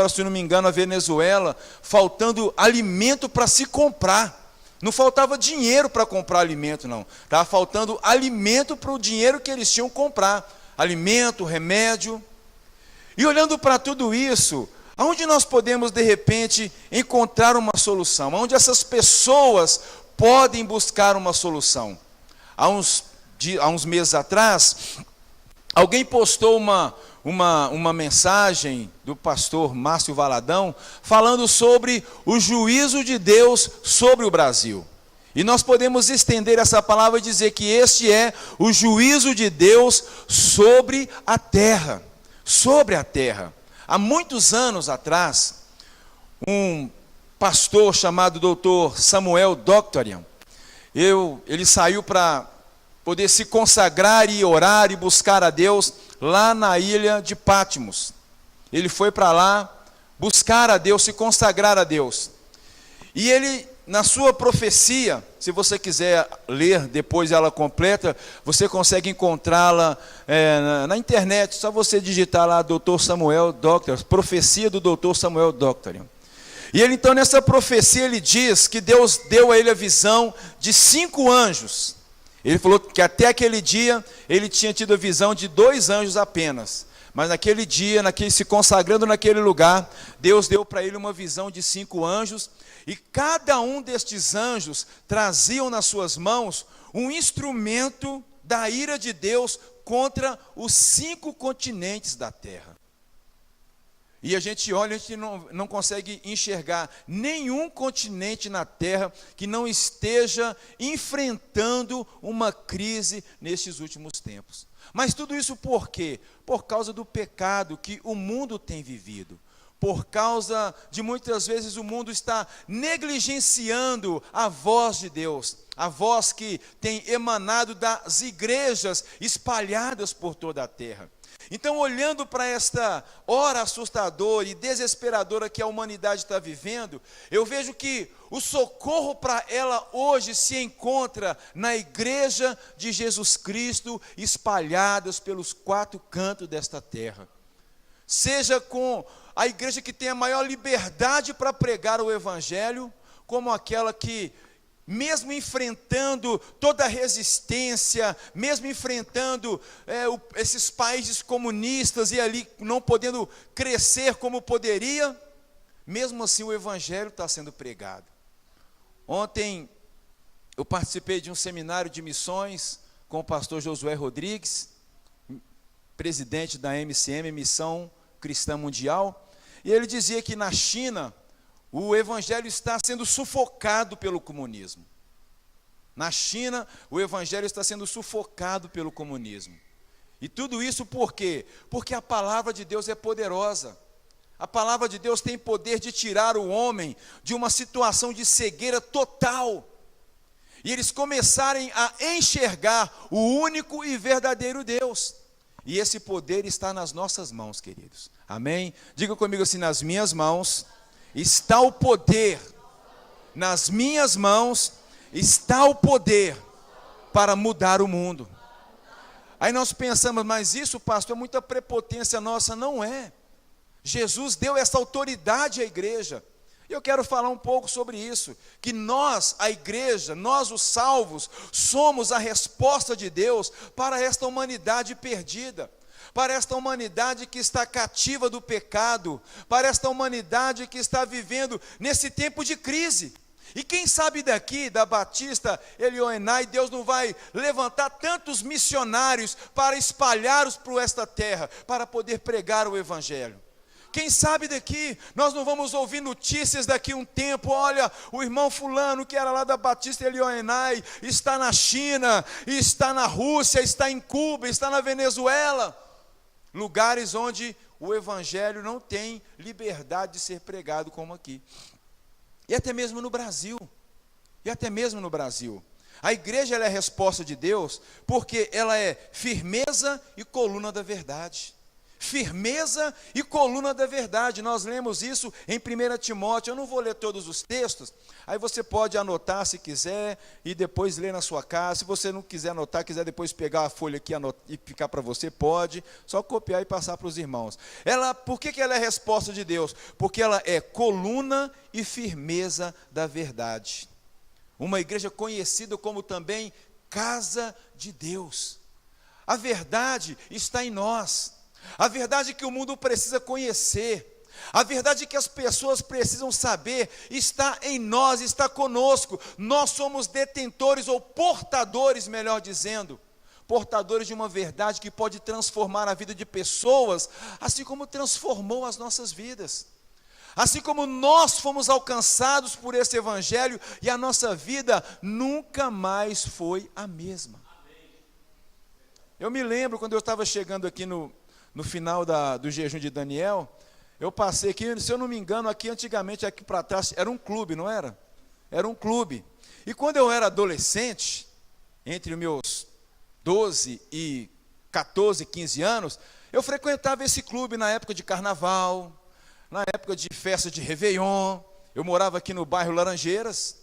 se não me engano, a Venezuela, faltando alimento para se comprar. Não faltava dinheiro para comprar alimento, não. Estava faltando alimento para o dinheiro que eles tinham que comprar. Alimento, remédio. E olhando para tudo isso, aonde nós podemos, de repente, encontrar uma solução? Aonde essas pessoas podem buscar uma solução? Há uns meses atrás, alguém postou uma mensagem do pastor Márcio Valadão, falando sobre o juízo de Deus sobre o Brasil. E nós podemos estender essa palavra e dizer que este é o juízo de Deus sobre a terra. Sobre a terra. Há muitos anos atrás, um pastor chamado Dr. Samuel Doctorian, ele saiu para poder se consagrar e orar e buscar a Deus lá na ilha de Patmos. Ele foi para lá buscar a Deus, se consagrar a Deus. E ele, na sua profecia, se você quiser ler depois ela completa, você consegue encontrá-la na internet, só você digitar lá Dr. Samuel Doctorian, profecia do Dr. Samuel Doctorian. E ele então, nessa profecia, ele diz que Deus deu a ele a visão de 5 anjos. Ele falou que até aquele dia ele tinha tido a visão de 2 anjos apenas. Mas naquele dia, se consagrando naquele lugar, Deus deu para ele uma visão de 5 anjos. E cada um destes anjos traziam nas suas mãos um instrumento da ira de Deus contra os 5 continentes da terra. E a gente olha, a gente não consegue enxergar nenhum continente na terra que não esteja enfrentando uma crise nestes últimos tempos. Mas tudo isso por quê? Por causa do pecado que o mundo tem vivido. Por causa de muitas vezes o mundo está negligenciando a voz de Deus. A voz que tem emanado das igrejas espalhadas por toda a terra. Então, olhando para esta hora assustadora e desesperadora que a humanidade está vivendo, eu vejo que o socorro para ela hoje se encontra na igreja de Jesus Cristo, espalhadas pelos 4 cantos desta terra. Seja com a igreja que tem a maior liberdade para pregar o evangelho, como aquela que, mesmo enfrentando toda a resistência, mesmo enfrentando esses países comunistas e ali não podendo crescer como poderia, mesmo assim o evangelho está sendo pregado. Ontem eu participei de um seminário de missões com o pastor Josué Rodrigues, presidente da MCM, Missão Cristã Mundial, e ele dizia que na China o evangelho está sendo sufocado pelo comunismo. Na China, o evangelho está sendo sufocado pelo comunismo. E tudo isso por quê? Porque a palavra de Deus é poderosa. A palavra de Deus tem poder de tirar o homem de uma situação de cegueira total. E eles começarem a enxergar o único e verdadeiro Deus. E esse poder está nas nossas mãos, queridos. Amém? Diga comigo assim: nas minhas mãos está o poder, nas minhas mãos está o poder para mudar o mundo. Aí nós pensamos, mas isso, pastor, é muita prepotência nossa. Não é. Jesus deu essa autoridade à igreja. E eu quero falar um pouco sobre isso, que nós, a igreja, nós os salvos, somos a resposta de Deus para esta humanidade perdida. Para esta humanidade que está cativa do pecado, para esta humanidade que está vivendo nesse tempo de crise. E quem sabe daqui, da Batista Elioenai, Deus não vai levantar tantos missionários para espalhá-los por esta terra, para poder pregar o evangelho. Quem sabe daqui, nós não vamos ouvir notícias daqui a um tempo, olha, o irmão fulano que era lá da Batista Elioenai, está na China, está na Rússia, está em Cuba, está na Venezuela. Lugares onde o evangelho não tem liberdade de ser pregado como aqui. E até mesmo no Brasil. A igreja ela é a resposta de Deus porque ela é firmeza e coluna da verdade. firmeza e coluna da verdade. Nós lemos isso em 1 Timóteo. Eu não vou ler todos os textos, aí você pode anotar se quiser e depois ler na sua casa. Se você não quiser anotar, quiser depois pegar a folha aqui e ficar para você, pode, só copiar e passar para os irmãos. Por que ela é resposta de Deus? Porque ela é coluna e firmeza da verdade. Uma igreja conhecida como também casa de Deus. A verdade está em nós. A verdade que o mundo precisa conhecer, a verdade que as pessoas precisam saber, está em nós, está conosco. Nós somos detentores ou portadores, melhor dizendo, portadores de uma verdade que pode transformar a vida de pessoas, assim como transformou as nossas vidas. Assim como nós fomos alcançados por esse evangelho e a nossa vida nunca mais foi a mesma. Eu me lembro quando eu estava chegando aqui no final do jejum de Daniel, eu passei aqui, se eu não me engano, aqui antigamente, aqui para trás, era um clube, não era? Era um clube. E quando eu era adolescente, entre os meus 12 e 14, 15 anos, eu frequentava esse clube na época de carnaval, na época de festa de Réveillon. Eu morava aqui no bairro Laranjeiras,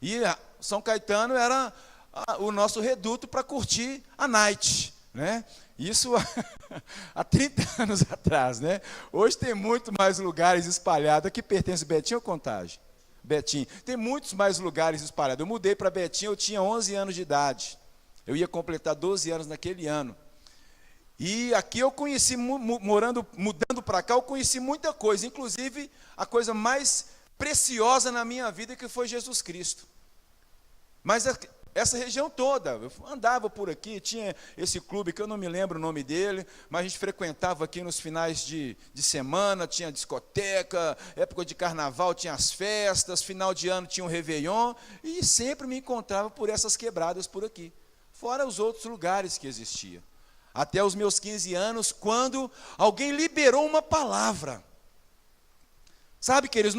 e São Caetano era o nosso reduto para curtir a night, né? Isso há 30 anos atrás, né? Hoje tem muito mais lugares espalhados. Aqui pertence Betinho ou Contagem? Betinho. Tem muitos mais lugares espalhados. Eu mudei para Betinho, eu tinha 11 anos de idade. Eu ia completar 12 anos naquele ano. E aqui eu conheci, mudando para cá, eu conheci muita coisa. Inclusive, a coisa mais preciosa na minha vida que foi Jesus Cristo. Mas essa região toda, eu andava por aqui, tinha esse clube que eu não me lembro o nome dele, mas a gente frequentava aqui nos finais de semana, tinha discoteca, época de carnaval tinha as festas, final de ano tinha um Réveillon, e sempre me encontrava por essas quebradas por aqui, fora os outros lugares que existiam. Até os meus 15 anos, quando alguém liberou uma palavra. Sabe, queridos,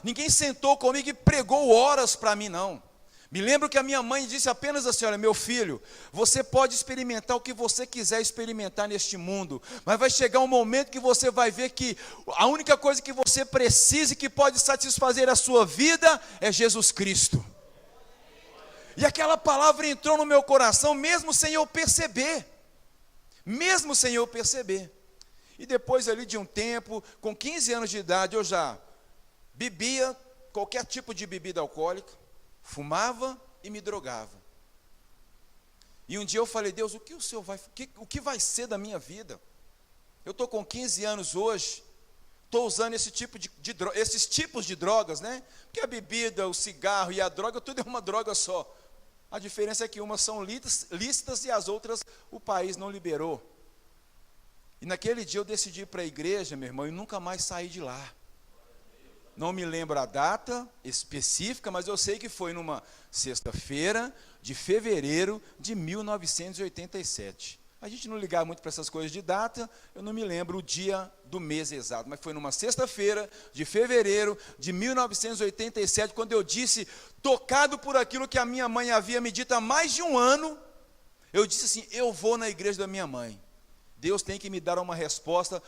ninguém sentou comigo e pregou horas para mim, não. Me lembro que a minha mãe disse apenas assim: olha, meu filho, você pode experimentar o que você quiser experimentar neste mundo, mas vai chegar um momento que você vai ver que a única coisa que você precisa e que pode satisfazer a sua vida é Jesus Cristo. E aquela palavra entrou no meu coração, mesmo sem eu perceber. E depois ali de um tempo, com 15 anos de idade, eu já bebia qualquer tipo de bebida alcoólica, fumava e me drogava. E um dia eu falei: Deus, o que vai ser da minha vida? Eu estou com 15 anos hoje, estou usando esses tipos de drogas, né? Porque a bebida, o cigarro e a droga, tudo é uma droga só. A diferença é que umas são lícitas e as outras o país não liberou. E naquele dia eu decidi ir para a igreja, meu irmão, e nunca mais saí de lá. Não me lembro a data específica, mas eu sei que foi numa sexta-feira de fevereiro de 1987. A gente não ligava muito para essas coisas de data, eu não me lembro o dia do mês exato, mas foi numa sexta-feira de fevereiro de 1987, quando eu disse, tocado por aquilo que a minha mãe havia me dito há mais de um ano, eu disse assim: eu vou na igreja da minha mãe. Deus tem que me dar uma resposta,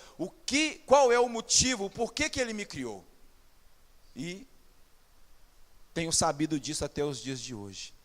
qual é o motivo, por que Ele me criou. E tenho sabido disso até os dias de hoje.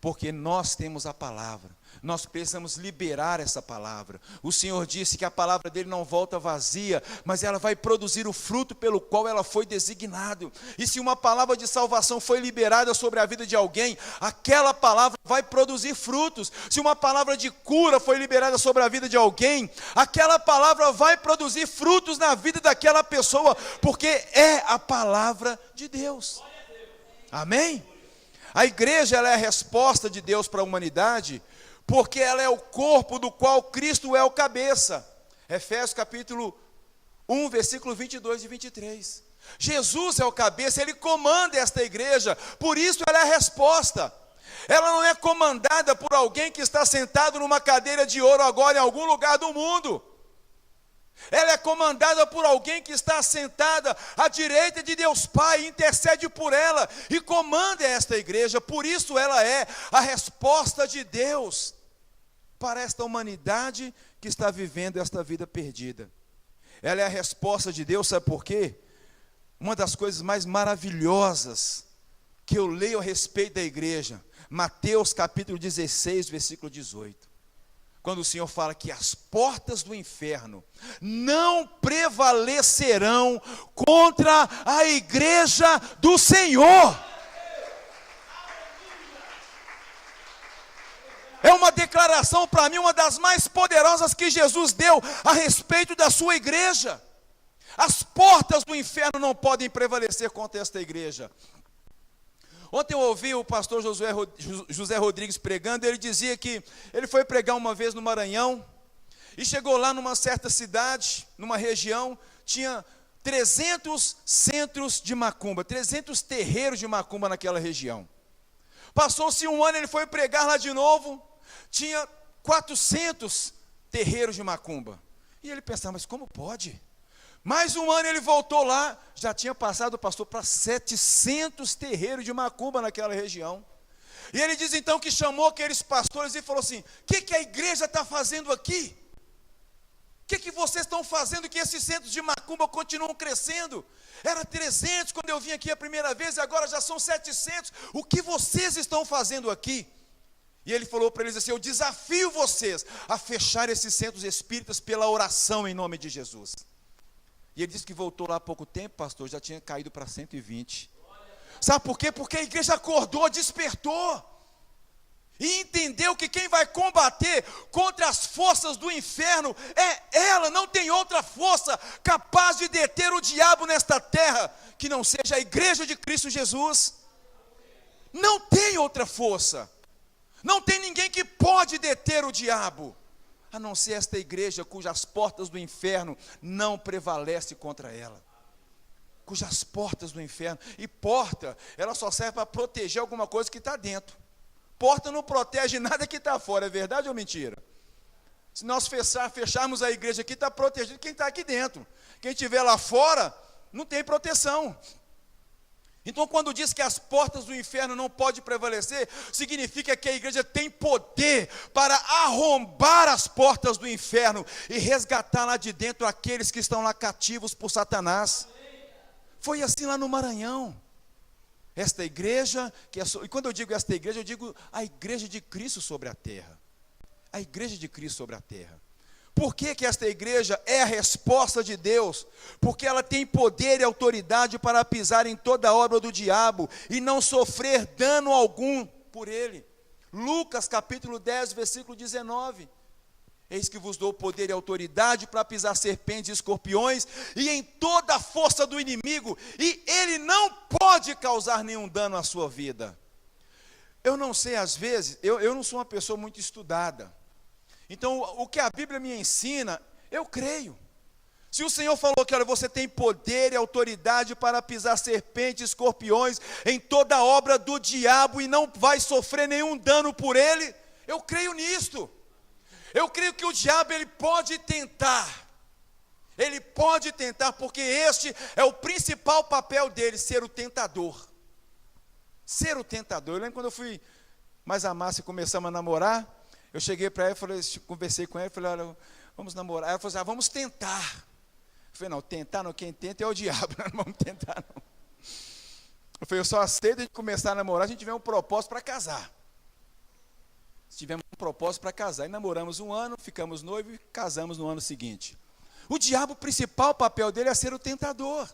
Porque nós temos a palavra, nós precisamos liberar essa palavra. O Senhor disse que a palavra dele não volta vazia, mas ela vai produzir o fruto pelo qual ela foi designada. E se uma palavra de salvação foi liberada sobre a vida de alguém, aquela palavra vai produzir frutos. Se uma palavra de cura foi liberada sobre a vida de alguém, aquela palavra vai produzir frutos na vida daquela pessoa, porque é a palavra de Deus. Amém? A igreja, ela é a resposta de Deus para a humanidade, porque ela é o corpo do qual Cristo é o cabeça. Efésios capítulo 1, versículo 22 e 23. Jesus é o cabeça, Ele comanda esta igreja, por isso ela é a resposta. Ela não é comandada por alguém que está sentado numa cadeira de ouro agora em algum lugar do mundo. Ela é comandada por alguém que está sentada à direita de Deus Pai, intercede por ela e comanda esta igreja. Por isso ela é a resposta de Deus para esta humanidade que está vivendo esta vida perdida. Ela é a resposta de Deus, sabe por quê? Uma das coisas mais maravilhosas que eu leio a respeito da igreja, Mateus capítulo 16, versículo 18. Quando o Senhor fala que as portas do inferno não prevalecerão contra a igreja do Senhor. É uma declaração para mim, uma das mais poderosas que Jesus deu a respeito da sua igreja. As portas do inferno não podem prevalecer contra esta igreja. Ontem eu ouvi o pastor José Rodrigues pregando, ele dizia que ele foi pregar uma vez no Maranhão, e chegou lá numa certa cidade, numa região, tinha 300 centros de macumba, 300 terreiros de macumba naquela região. Passou-se um ano, ele foi pregar lá de novo, tinha 400 terreiros de macumba. E ele pensava, mas como pode? Mais um ano ele voltou lá, já tinha passado o pastor para 700 terreiros de macumba naquela região. E ele diz então que chamou aqueles pastores e falou assim: o que a igreja está fazendo aqui? O que vocês estão fazendo que esses centros de macumba continuam crescendo? Era 300 quando eu vim aqui a primeira vez, e agora já são 700. O que vocês estão fazendo aqui? E ele falou para eles assim: eu desafio vocês a fechar esses centros espíritas pela oração em nome de Jesus. E ele disse que voltou lá há pouco tempo, pastor, já tinha caído para 120. Sabe por quê? Porque a igreja acordou, despertou. E entendeu que quem vai combater contra as forças do inferno é ela, não tem outra força capaz de deter o diabo nesta terra, que não seja a igreja de Cristo Jesus. Não tem outra força. Não tem ninguém que pode deter o diabo, a não ser esta igreja cujas portas do inferno não prevalecem contra ela. Cujas portas do inferno, e porta, ela só serve para proteger alguma coisa que está dentro. Porta não protege nada que está fora, é verdade ou mentira? Se nós fecharmos a igreja aqui, está protegido quem está aqui dentro. Quem estiver lá fora, não tem proteção. Então, quando diz que as portas do inferno não podem prevalecer, significa que a igreja tem poder para arrombar as portas do inferno e resgatar lá de dentro aqueles que estão lá cativos por Satanás. Foi assim lá no Maranhão. Esta igreja, e quando eu digo esta igreja, eu digo a igreja de Cristo sobre a terra. A igreja de Cristo sobre a terra. Por que esta igreja é a resposta de Deus? Porque ela tem poder e autoridade para pisar em toda a obra do diabo e não sofrer dano algum por ele. Lucas capítulo 10, versículo 19. Eis que vos dou poder e autoridade para pisar serpentes e escorpiões e em toda a força do inimigo, e ele não pode causar nenhum dano à sua vida. Eu não sei, às vezes, eu não sou uma pessoa muito estudada. Então, o que a Bíblia me ensina, eu creio. Se o Senhor falou que olha, você tem poder e autoridade para pisar serpentes, escorpiões, em toda a obra do diabo, e não vai sofrer nenhum dano por ele, eu creio nisto. Eu creio que o diabo, ele pode tentar, porque este é o principal papel dele, ser o tentador. Ser o tentador. Eu lembro quando eu fui mais a Márcia e começamos a namorar, eu cheguei para ela, conversei com ela, falei, olha, vamos namorar. Ela falou assim, vamos tentar. Eu falei, não, tentar não, quem tenta é o diabo, não vamos tentar não. Eu falei, eu só aceito a gente começar a namorar, a gente tiver um propósito para casar. Se tivermos um propósito para casar, e namoramos um ano, ficamos noivos e casamos no ano seguinte. O diabo, o principal papel dele é ser o tentador.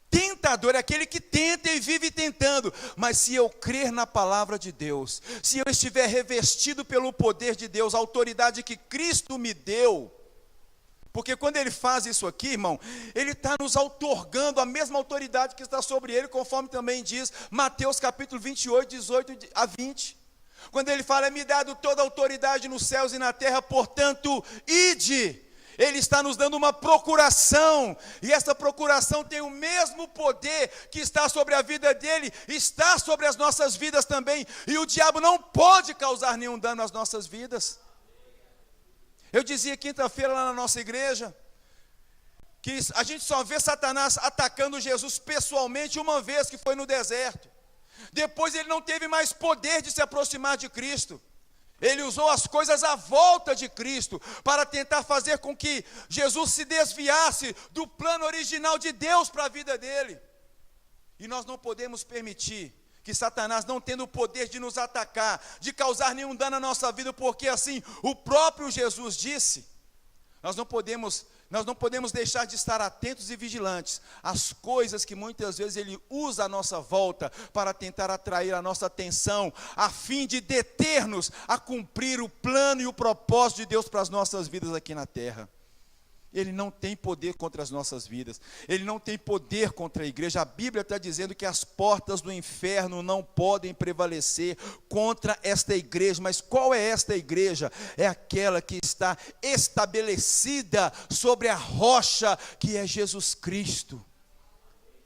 Tentador é aquele que tenta e vive tentando, mas se eu crer na palavra de Deus, se eu estiver revestido pelo poder de Deus, a autoridade que Cristo me deu, porque quando ele faz isso aqui, irmão, ele está nos outorgando a mesma autoridade que está sobre ele, conforme também diz Mateus capítulo 28, 18 a 20, quando ele fala, é me dado toda a autoridade nos céus e na terra, portanto, ide. Ele está nos dando uma procuração, e essa procuração tem o mesmo poder que está sobre a vida dele, está sobre as nossas vidas também, e o diabo não pode causar nenhum dano às nossas vidas. Eu dizia quinta-feira lá na nossa igreja, que a gente só vê Satanás atacando Jesus pessoalmente uma vez, que foi no deserto. Depois ele não teve mais poder de se aproximar de Cristo. Ele usou as coisas à volta de Cristo para tentar fazer com que Jesus se desviasse do plano original de Deus para a vida dele. E nós não podemos permitir que Satanás, não tendo o poder de nos atacar, de causar nenhum dano à nossa vida, porque assim o próprio Jesus disse, nós não podemos deixar de estar atentos e vigilantes às coisas que muitas vezes ele usa à nossa volta para tentar atrair a nossa atenção, a fim de deter-nos a cumprir o plano e o propósito de Deus para as nossas vidas aqui na terra. Ele não tem poder contra as nossas vidas, ele não tem poder contra a igreja. A Bíblia está dizendo que as portas do inferno não podem prevalecer contra esta igreja. Mas qual é esta igreja? É aquela que está estabelecida sobre a rocha que é Jesus Cristo.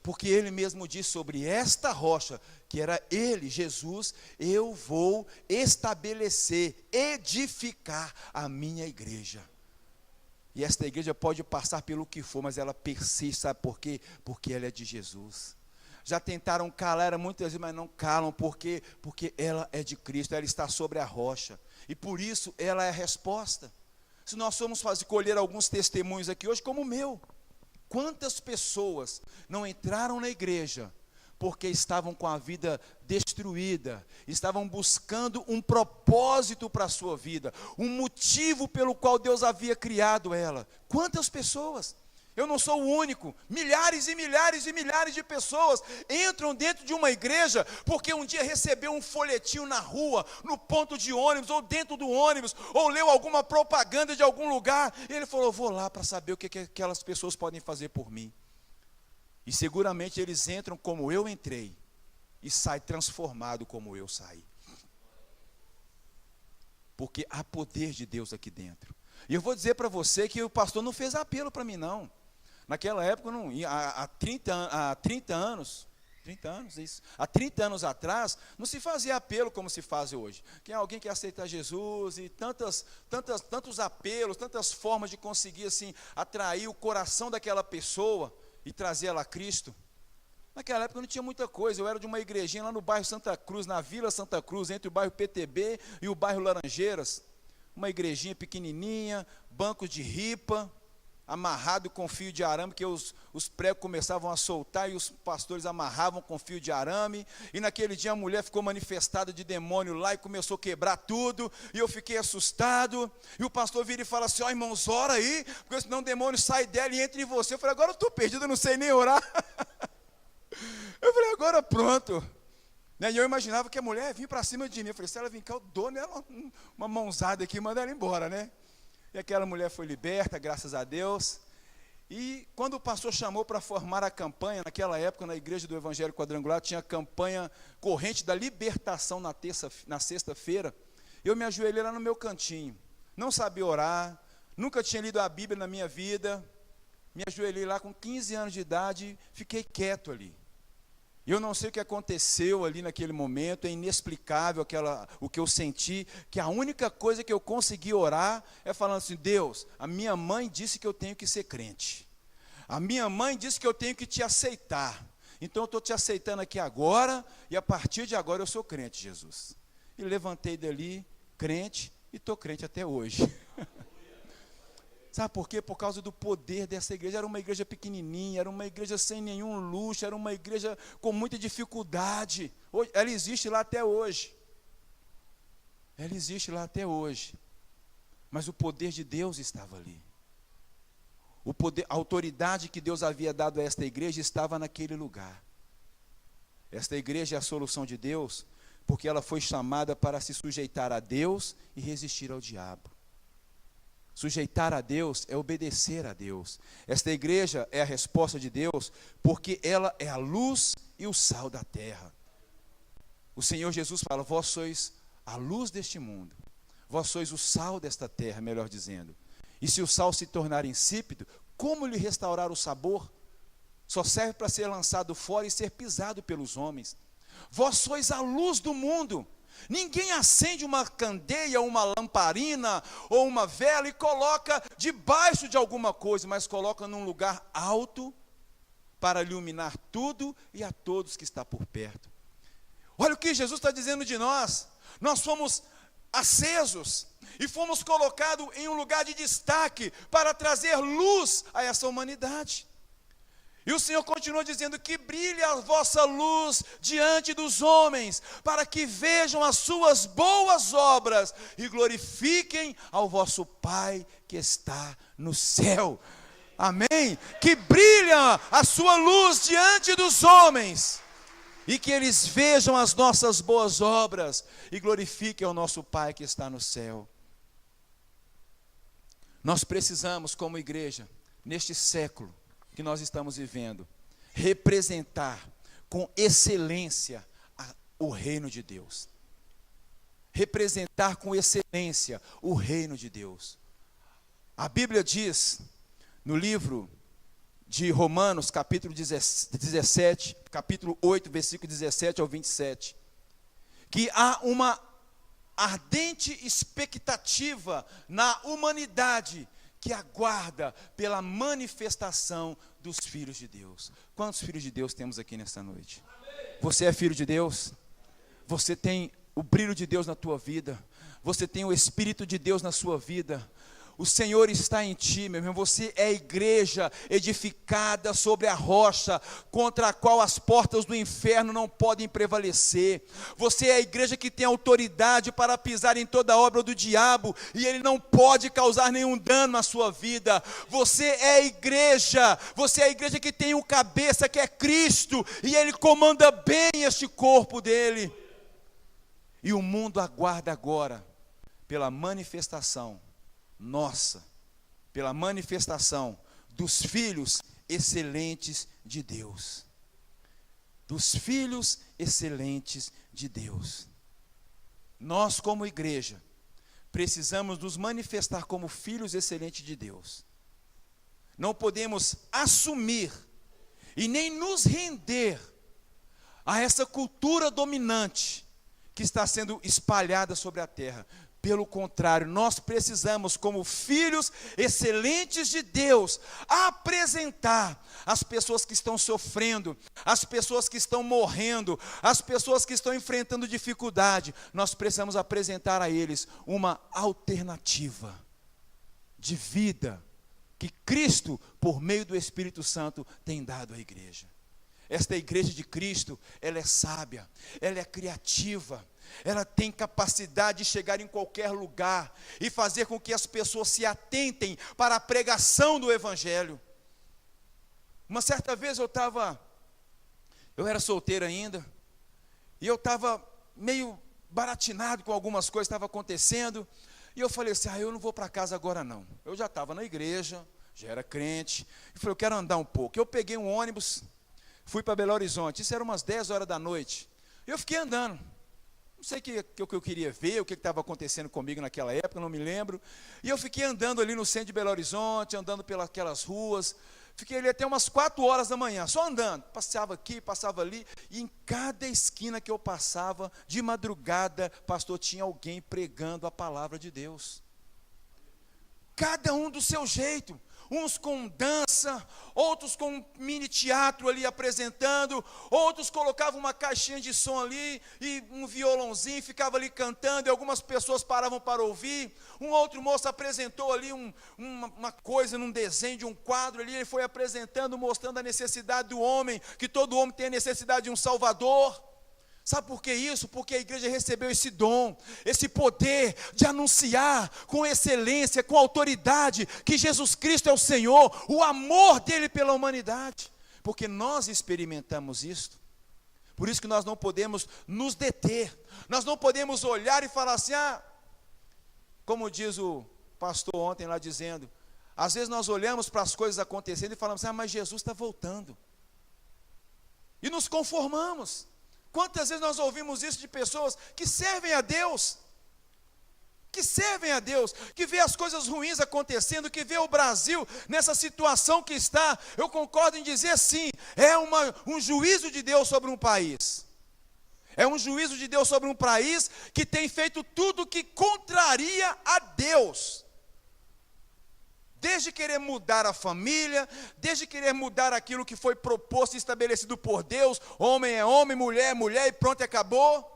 Porque ele mesmo disse sobre esta rocha, que era ele, Jesus, eu vou estabelecer, edificar a minha igreja. E esta igreja pode passar pelo que for, mas ela persiste, sabe por quê? Porque ela é de Jesus. Já tentaram calar ela muitas vezes, mas não calam, porque ela é de Cristo, ela está sobre a rocha. E por isso ela é a resposta. Se nós formos colher alguns testemunhos aqui hoje, como o meu. Quantas pessoas não entraram na igreja porque estavam com a vida destruída, estavam buscando um propósito para a sua vida, um motivo pelo qual Deus havia criado ela. Quantas pessoas? Eu não sou o único, milhares e milhares e milhares de pessoas entram dentro de uma igreja porque um dia recebeu um folhetinho na rua, no ponto de ônibus, ou dentro do ônibus, ou leu alguma propaganda de algum lugar, e ele falou, vou lá para saber o que aquelas pessoas podem fazer por mim. E seguramente eles entram como eu entrei, e saem transformado como eu saí. Porque há poder de Deus aqui dentro. E eu vou dizer para você que o pastor não fez apelo para mim, não. Naquela época, não, há 30 anos, isso. Há 30 anos atrás, não se fazia apelo como se faz hoje. Que alguém quer aceitar Jesus e tantos apelos, tantas formas de conseguir assim, atrair o coração daquela pessoa e trazer ela a Cristo. Naquela época não tinha muita coisa. Eu era de uma igrejinha lá no bairro Santa Cruz, na Vila Santa Cruz, entre o bairro PTB e o bairro Laranjeiras. Uma igrejinha pequenininha, bancos de ripa, amarrado com fio de arame, que os pregos começavam a soltar e os pastores amarravam com fio de arame. E naquele dia a mulher ficou manifestada de demônio lá e começou a quebrar tudo. E eu fiquei assustado. E o pastor vira e fala assim, ó irmãos, ora aí, porque senão o demônio sai dela e entra em você. Eu falei, agora eu estou perdido, eu não sei nem orar. Eu falei, agora pronto. E eu imaginava que a mulher vinha para cima de mim. Eu falei, se ela vir cá, eu dou nela uma mãozada aqui e mando ela embora, né? E aquela mulher foi liberta, graças a Deus. E quando o pastor chamou para formar a campanha, naquela época, na igreja do Evangelho Quadrangular, tinha a campanha Corrente da Libertação na sexta-feira. Eu me ajoelhei lá no meu cantinho. Não sabia orar, nunca tinha lido a Bíblia na minha vida. Me ajoelhei lá com 15 anos de idade, fiquei quieto ali. E eu não sei o que aconteceu ali naquele momento, é inexplicável o que eu senti, que a única coisa que eu consegui orar é falando assim, Deus, a minha mãe disse que eu tenho que ser crente. A minha mãe disse que eu tenho que te aceitar. Então eu estou te aceitando aqui agora, e a partir de agora eu sou crente, Jesus. E levantei dali, crente, e estou crente até hoje. Sabe por quê? Por causa do poder dessa igreja. Era uma igreja pequenininha, era uma igreja sem nenhum luxo, era uma igreja com muita dificuldade. Ela existe lá até hoje. Ela existe lá até hoje. Mas o poder de Deus estava ali. A autoridade que Deus havia dado a esta igreja estava naquele lugar. Esta igreja é a solução de Deus, porque ela foi chamada para se sujeitar a Deus e resistir ao diabo. Sujeitar a Deus é obedecer a Deus. Esta igreja é a resposta de Deus, porque ela é a luz e o sal da terra. O Senhor Jesus fala, vós sois a luz deste mundo, vós sois o sal desta terra, melhor dizendo. E se o sal se tornar insípido, como lhe restaurar o sabor? Só serve para ser lançado fora e ser pisado pelos homens. Vós sois a luz do mundo. Ninguém acende uma candeia, uma lamparina ou uma vela e coloca debaixo de alguma coisa, mas coloca num lugar alto para iluminar tudo e a todos que está por perto. Olha o que Jesus está dizendo de nós. Nós somos acesos e fomos colocados em um lugar de destaque para trazer luz a essa humanidade. E o Senhor continua dizendo que brilhe a vossa luz diante dos homens, para que vejam as suas boas obras e glorifiquem ao vosso Pai que está no céu. Amém? Que brilha a sua luz diante dos homens, e que eles vejam as nossas boas obras e glorifiquem ao nosso Pai que está no céu. Nós precisamos, como igreja, neste século que nós estamos vivendo, representar com excelência o reino de Deus. Representar com excelência o reino de Deus. A Bíblia diz, no livro de Romanos, capítulo 17, capítulo 8, versículo 17 ao 27, que há uma ardente expectativa na humanidade que aguarda pela manifestação dos filhos de Deus. Quantos filhos de Deus temos aqui nesta noite? Você é filho de Deus? Você tem o brilho de Deus na tua vida? Você tem o Espírito de Deus na sua vida? O Senhor está em ti, meu irmão. Você é a igreja edificada sobre a rocha, contra a qual as portas do inferno não podem prevalecer. Você é a igreja que tem autoridade para pisar em toda a obra do diabo, e ele não pode causar nenhum dano à sua vida. Você é a igreja que tem o cabeça, que é Cristo, e ele comanda bem este corpo dele. E o mundo aguarda agora pela manifestação nossa, pela manifestação dos filhos excelentes de Deus. Dos filhos excelentes de Deus. Nós, como igreja, precisamos nos manifestar como filhos excelentes de Deus. Não podemos assumir e nem nos render a essa cultura dominante que está sendo espalhada sobre a terra. Pelo contrário, nós precisamos, como filhos excelentes de Deus, apresentar as pessoas que estão sofrendo, as pessoas que estão morrendo, as pessoas que estão enfrentando dificuldade. Nós precisamos apresentar a eles uma alternativa de vida que Cristo, por meio do Espírito Santo, tem dado à igreja. Esta igreja de Cristo, ela é sábia, ela é criativa, ela tem capacidade de chegar em qualquer lugar e fazer com que as pessoas se atentem para a pregação do Evangelho. Uma certa vez eu era solteiro ainda, e eu estava meio baratinado com algumas coisas que estavam acontecendo, e eu falei assim, eu não vou para casa agora não. Eu já estava na igreja, já era crente, e falei, eu quero andar um pouco. Eu peguei um ônibus, fui para Belo Horizonte, isso era umas 10 horas da noite, e eu fiquei andando. Não sei o que eu queria ver, o que estava acontecendo comigo naquela época, não me lembro. E eu fiquei andando ali no centro de Belo Horizonte, andando pelas ruas. Fiquei ali até umas 4 horas da manhã, só andando. Passava aqui, passava ali. E em cada esquina que eu passava, de madrugada, pastor, tinha alguém pregando a palavra de Deus. Cada um do seu jeito. Uns com dança, outros com um mini teatro ali apresentando, outros colocavam uma caixinha de som ali e um violãozinho, ficava ali cantando, e algumas pessoas paravam para ouvir. Um outro moço apresentou ali uma coisa num desenho de um quadro ali, ele foi apresentando, mostrando a necessidade do homem, que todo homem tem a necessidade de um Salvador. Sabe por que isso? Porque a igreja recebeu esse dom, esse poder de anunciar com excelência, com autoridade, que Jesus Cristo é o Senhor, o amor dele pela humanidade, porque nós experimentamos isto. Por isso que nós não podemos nos deter, nós não podemos olhar e falar assim, como diz o pastor ontem lá dizendo, às vezes nós olhamos para as coisas acontecendo e falamos assim, mas Jesus está voltando, e nos conformamos. Quantas vezes nós ouvimos isso de pessoas que servem a Deus, que vê as coisas ruins acontecendo, que vê o Brasil nessa situação que está. Eu concordo em dizer sim, é um juízo de Deus sobre um país. É um juízo de Deus sobre um país que tem feito tudo que contraria a Deus. Desde querer mudar a família, desde querer mudar aquilo que foi proposto e estabelecido por Deus, homem é homem, mulher é mulher, e pronto, acabou.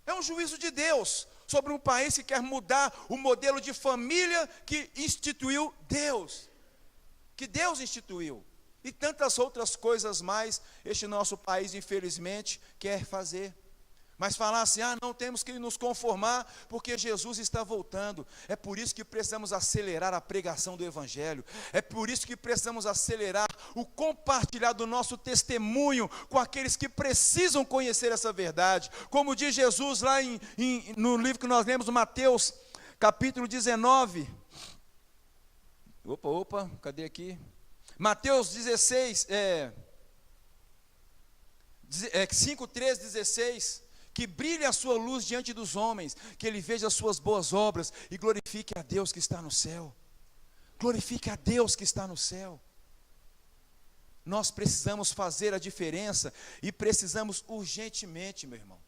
É um juízo de Deus sobre um país que quer mudar o modelo de família que instituiu Deus, que Deus instituiu. E tantas outras coisas mais, este nosso país, infelizmente, quer fazer. Mas falar assim, não temos que nos conformar, porque Jesus está voltando. É por isso que precisamos acelerar a pregação do Evangelho. É por isso que precisamos acelerar o compartilhar do nosso testemunho com aqueles que precisam conhecer essa verdade. Como diz Jesus lá no livro que nós lemos, Mateus, capítulo 19. Cadê aqui? Mateus 16, 5, 13, 16, que brilhe a sua luz diante dos homens, que ele veja as suas boas obras e glorifique a Deus que está no céu. Glorifique a Deus que está no céu. Nós precisamos fazer a diferença e precisamos urgentemente, meu irmão,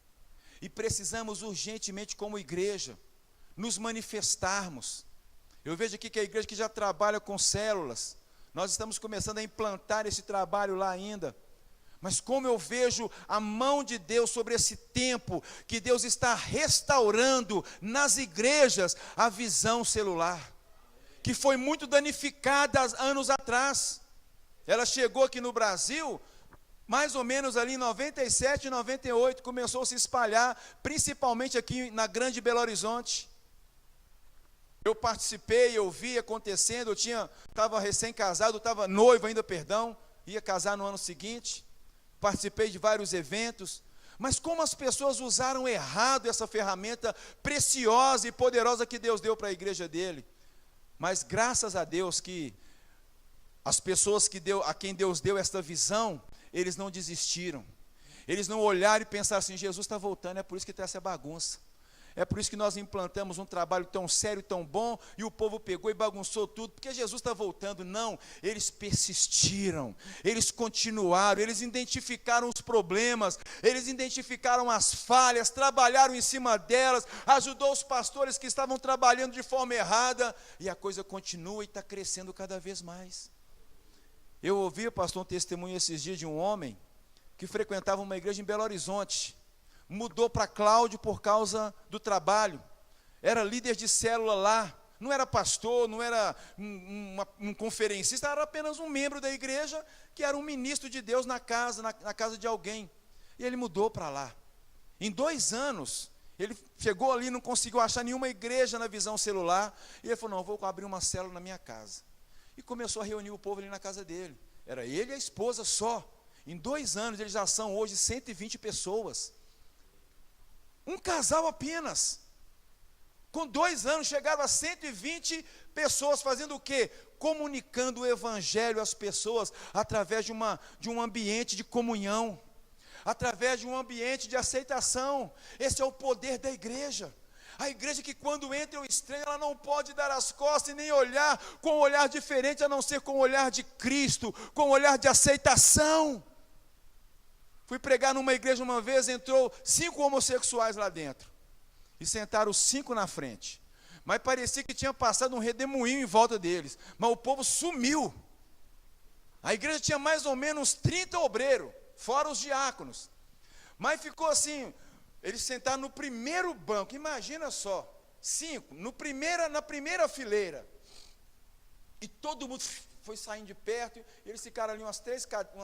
e precisamos urgentemente como igreja, nos manifestarmos. Eu vejo aqui que a igreja que já trabalha com células, nós estamos começando a implantar esse trabalho lá ainda. Mas como eu vejo a mão de Deus sobre esse tempo, que Deus está restaurando nas igrejas a visão celular, que foi muito danificada anos atrás. Ela chegou aqui no Brasil, mais ou menos ali em 97, 98, começou a se espalhar, principalmente aqui na Grande Belo Horizonte. Eu participei, eu vi acontecendo, estava recém-casado, estava noivo ainda, ia casar no ano seguinte, participei de vários eventos, mas como as pessoas usaram errado essa ferramenta preciosa e poderosa que Deus deu para a igreja dele. Mas graças a Deus que as pessoas a quem Deus deu esta visão, eles não desistiram, eles não olharam e pensaram assim, Jesus está voltando, é por isso que está essa bagunça. É por isso que nós implantamos um trabalho tão sério, tão bom, e o povo pegou e bagunçou tudo, porque Jesus está voltando. Não, eles persistiram, eles continuaram, eles identificaram os problemas, eles identificaram as falhas, trabalharam em cima delas, ajudou os pastores que estavam trabalhando de forma errada, e a coisa continua e está crescendo cada vez mais. Eu ouvi, pastor, um testemunho esses dias de um homem que frequentava uma igreja em Belo Horizonte, mudou para Cláudio por causa do trabalho, era líder de célula lá, não era pastor, não era um conferencista, era apenas um membro da igreja, que era um ministro de Deus na casa de alguém, e ele mudou para lá. Em 2 anos, ele chegou ali, não conseguiu achar nenhuma igreja na visão celular, e ele falou, não, vou abrir uma célula na minha casa, e começou a reunir o povo ali na casa dele, era ele e a esposa só. Em 2 anos, eles já são hoje 120 pessoas, um casal apenas. Com 2 anos chegaram a 120 pessoas, fazendo o quê? Comunicando o evangelho às pessoas, através de um ambiente de comunhão, através de um ambiente de aceitação. Esse é o poder da igreja. A igreja que quando entra o estranho, ela não pode dar as costas e nem olhar com um olhar diferente, a não ser com o olhar de Cristo, com o olhar de aceitação. Fui pregar numa igreja uma vez, entrou 5 homossexuais lá dentro, e sentaram os 5 na frente, mas parecia que tinha passado um redemoinho em volta deles, mas o povo sumiu. A igreja tinha mais ou menos 30 obreiros, fora os diáconos, mas ficou assim, eles sentaram no primeiro banco, imagina só, 5, na primeira fileira, e todo mundo foi saindo de perto, e eles ficaram ali umas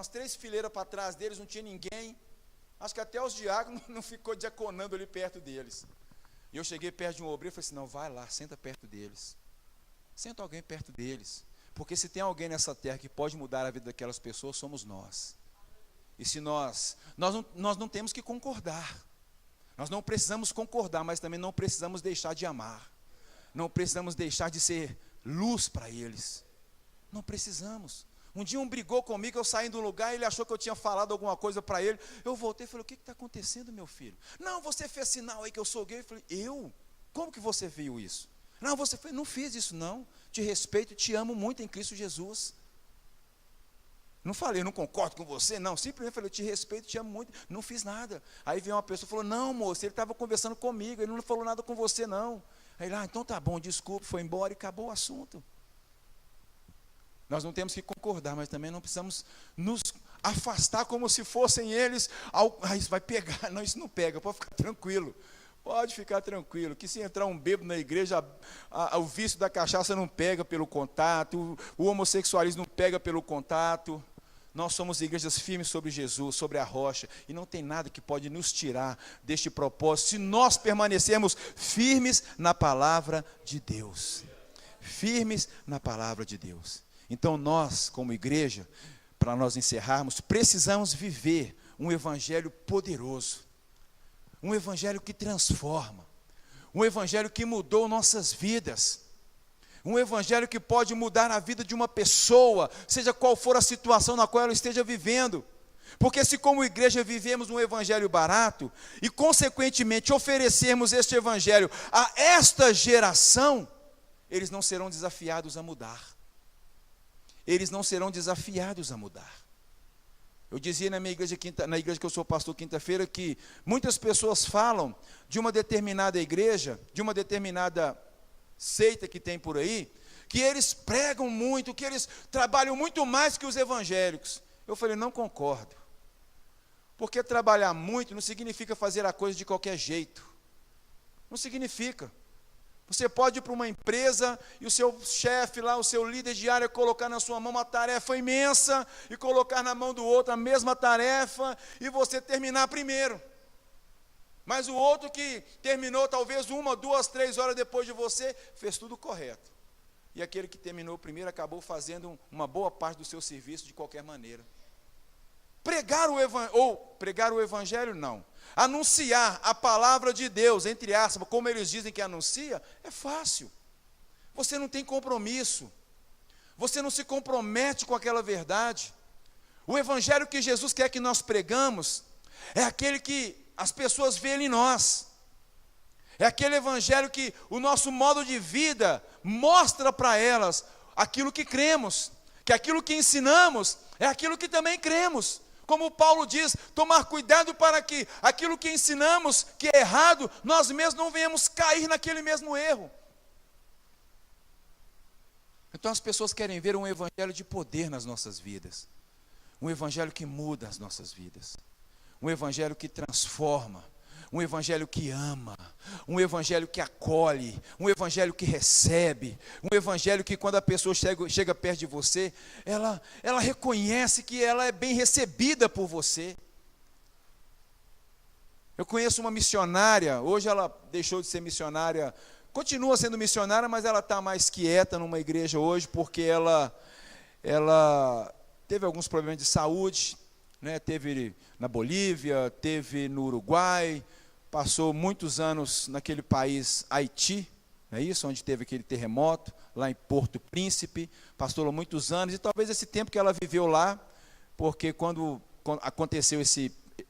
3 fileiras para trás deles, não tinha ninguém, acho que até os diáconos não ficou diaconando ali perto deles. E eu cheguei perto de um obreiro e falei assim, não, vai lá, senta perto deles, senta alguém perto deles, porque se tem alguém nessa terra que pode mudar a vida daquelas pessoas, somos nós. E se nós não temos que concordar, nós não precisamos concordar, mas também não precisamos deixar de amar, não precisamos deixar de ser luz para eles, não precisamos. Um dia um brigou comigo, eu saí do lugar, ele achou que eu tinha falado alguma coisa para ele, eu voltei e falei, o que está acontecendo, meu filho? Não, você fez sinal aí que eu sou gay. Eu falei, eu? Como que você viu isso? Não, você fez, não fiz isso não, te respeito, te amo muito em Cristo Jesus. Não falei, não concordo com você, não, simplesmente falei, eu te respeito, te amo muito, não fiz nada. Aí veio uma pessoa e falou, não moço, ele estava conversando comigo, ele não falou nada com você não. Aí ele, então tá bom, desculpa, foi embora e acabou o assunto. Nós não temos que concordar, mas também não precisamos nos afastar como se fossem eles, isso vai pegar, não, isso não pega, pode ficar tranquilo, Pode ficar tranquilo, que se entrar um bêbado na igreja, o vício da cachaça não pega pelo contato, o homossexualismo não pega pelo contato. Nós somos igrejas firmes sobre Jesus, sobre a rocha, e não tem nada que pode nos tirar deste propósito, se nós permanecermos firmes na palavra de Deus. Firmes na palavra de Deus. Então nós, como igreja, para nós encerrarmos, precisamos viver um evangelho poderoso. Um evangelho que transforma, um evangelho que mudou nossas vidas, um evangelho que pode mudar a vida de uma pessoa, seja qual for a situação na qual ela esteja vivendo. Porque se como igreja vivemos um evangelho barato, e consequentemente oferecermos este evangelho a esta geração, eles não serão desafiados a mudar. Eles não serão desafiados a mudar. Eu dizia na minha igreja, na igreja que eu sou pastor quinta-feira, que muitas pessoas falam de uma determinada igreja, de uma determinada seita que tem por aí, que eles pregam muito, que eles trabalham muito mais que os evangélicos. Eu falei, não concordo. Porque trabalhar muito não significa fazer a coisa de qualquer jeito. Não significa. Você pode ir para uma empresa e o seu chefe lá, o seu líder de área, colocar na sua mão uma tarefa imensa e colocar na mão do outro a mesma tarefa e você terminar primeiro. Mas o outro que terminou talvez 1, 2, 3 horas depois de você, fez tudo correto. E aquele que terminou primeiro acabou fazendo uma boa parte do seu serviço de qualquer maneira. Pregar o evangelho, não. Anunciar a palavra de Deus, entre aspas, como eles dizem que anuncia, é fácil. Você não tem compromisso. Você não se compromete com aquela verdade. O evangelho que Jesus quer que nós pregamos é aquele que as pessoas veem em nós. É aquele evangelho que o nosso modo de vida mostra para elas aquilo que cremos, que aquilo que ensinamos é aquilo que também cremos. Como Paulo diz, tomar cuidado para que aquilo que ensinamos, que é errado, nós mesmos não venhamos cair naquele mesmo erro. Então as pessoas querem ver um evangelho de poder nas nossas vidas. Um evangelho que muda as nossas vidas. Um evangelho que transforma. Um evangelho que ama, um evangelho que acolhe, um evangelho que recebe, um evangelho que quando a pessoa chega perto de você, ela reconhece que ela é bem recebida por você. Eu conheço uma missionária, hoje ela deixou de ser missionária, continua sendo missionária, mas ela está mais quieta numa igreja hoje, porque ela teve alguns problemas de saúde, né? Teve na Bolívia, teve no Uruguai, passou muitos anos naquele país Haiti, não é isso? Onde teve aquele terremoto, lá em Porto Príncipe, passou lá muitos anos, e talvez esse tempo que ela viveu lá, porque quando aconteceu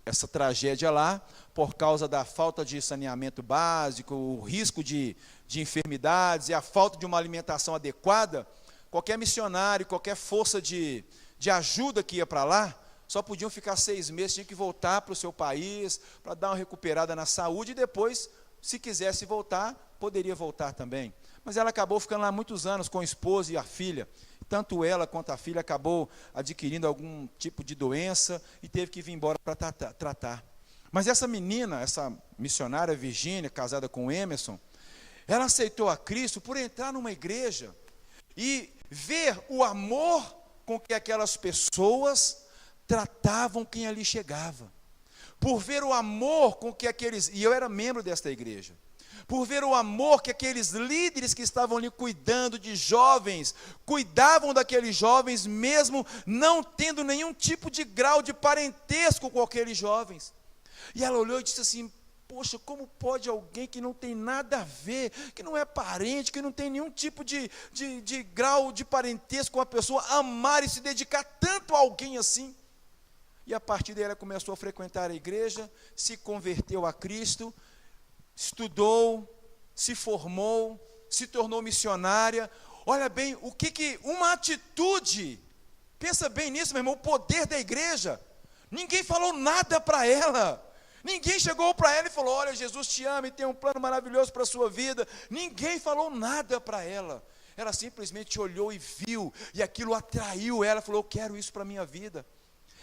essa tragédia lá, por causa da falta de saneamento básico, o risco de enfermidades e a falta de uma alimentação adequada, qualquer missionário, qualquer força de ajuda que ia para lá, só podiam ficar 6 meses, tinha que voltar para o seu país, para dar uma recuperada na saúde, e depois, se quisesse voltar, poderia voltar também. Mas ela acabou ficando lá muitos anos com a esposa e a filha. Tanto ela quanto a filha acabou adquirindo algum tipo de doença e teve que vir embora para tratar. Mas essa menina, essa missionária Virgínia, casada com o Emerson, ela aceitou a Cristo por entrar numa igreja e ver o amor com que aquelas pessoas tratavam quem ali chegava, por ver o amor com que e eu era membro desta igreja, por ver o amor que aqueles líderes que estavam ali cuidando de jovens, cuidavam daqueles jovens, mesmo não tendo nenhum tipo de grau de parentesco com aqueles jovens. E ela olhou e disse assim, poxa, como pode alguém que não tem nada a ver, que não é parente, que não tem nenhum tipo de grau de parentesco com a pessoa, amar e se dedicar tanto a alguém assim? E a partir daí ela começou a frequentar a igreja, se converteu a Cristo, estudou, se formou, se tornou missionária. Olha bem, uma atitude, pensa bem nisso, meu irmão, o poder da igreja. Ninguém falou nada para ela. Ninguém chegou para ela e falou, olha, Jesus te ama e tem um plano maravilhoso para a sua vida. Ninguém falou nada para ela. Ela simplesmente olhou e viu, e aquilo atraiu ela, falou, eu quero isso para a minha vida.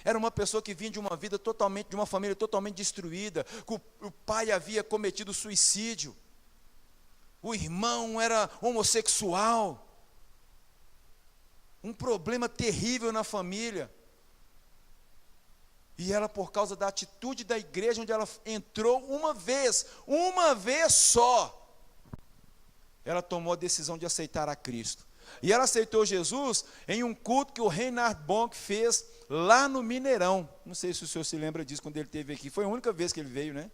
Era uma pessoa que vinha de uma vida totalmente, de uma família totalmente destruída. O pai havia cometido suicídio. O irmão era homossexual. Um problema terrível na família. E ela, por causa da atitude da igreja, onde ela entrou uma vez só, ela tomou a decisão de aceitar a Cristo. E ela aceitou Jesus em um culto que o Reinhard Bonk fez lá no Mineirão. Não sei se o senhor se lembra disso quando ele esteve aqui. Foi a única vez que ele veio, né?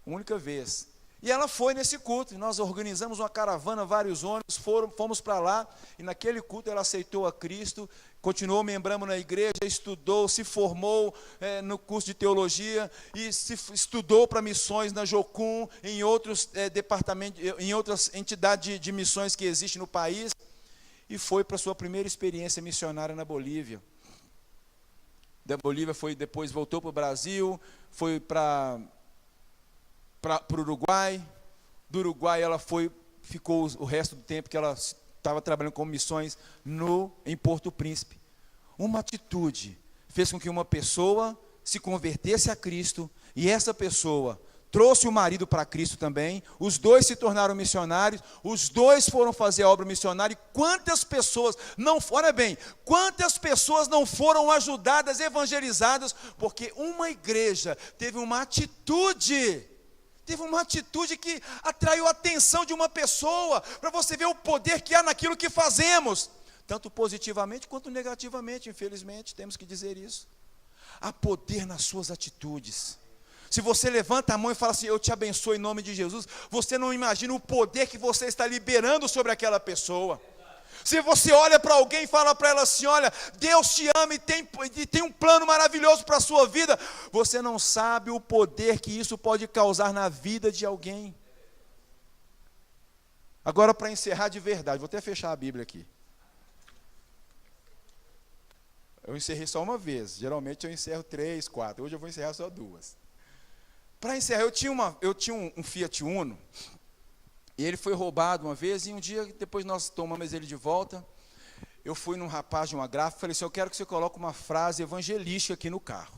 Única vez. E ela foi nesse culto. E nós organizamos uma caravana, vários ônibus, fomos para lá. E naquele culto ela aceitou a Cristo, continuou membrando na igreja, estudou, se formou no curso de teologia e estudou para missões na Jocum, em outros departamentos, em outras entidades de missões que existem no país. E foi para a sua primeira experiência missionária na Bolívia. Da Bolívia depois voltou para o Brasil, foi para o Uruguai. Do Uruguai ela ficou o resto do tempo que ela estava trabalhando com missões em Porto Príncipe. Uma atitude fez com que uma pessoa se convertesse a Cristo, e essa pessoa trouxe o marido para Cristo também, os dois se tornaram missionários, os dois foram fazer a obra missionária. E quantas pessoas quantas pessoas não foram ajudadas, evangelizadas, porque uma igreja teve uma atitude que atraiu a atenção de uma pessoa, para você ver o poder que há naquilo que fazemos, tanto positivamente quanto negativamente, infelizmente, temos que dizer isso. Há poder nas suas atitudes. Se você levanta a mão e fala assim, eu te abençoo em nome de Jesus, você não imagina o poder que você está liberando sobre aquela pessoa. Se você olha para alguém e fala para ela assim, olha, Deus te ama e tem um plano maravilhoso para a sua vida, você não sabe o poder que isso pode causar na vida de alguém. Agora, para encerrar de verdade, vou até fechar a Bíblia aqui. Eu encerrei só uma vez, geralmente eu encerro 3, 4, hoje eu vou encerrar só 2. Para encerrar, eu tinha um Fiat Uno, e ele foi roubado uma vez, e um dia, depois nós tomamos ele de volta, eu fui num rapaz de uma gráfica, falei assim, eu quero que você coloque uma frase evangelística aqui no carro.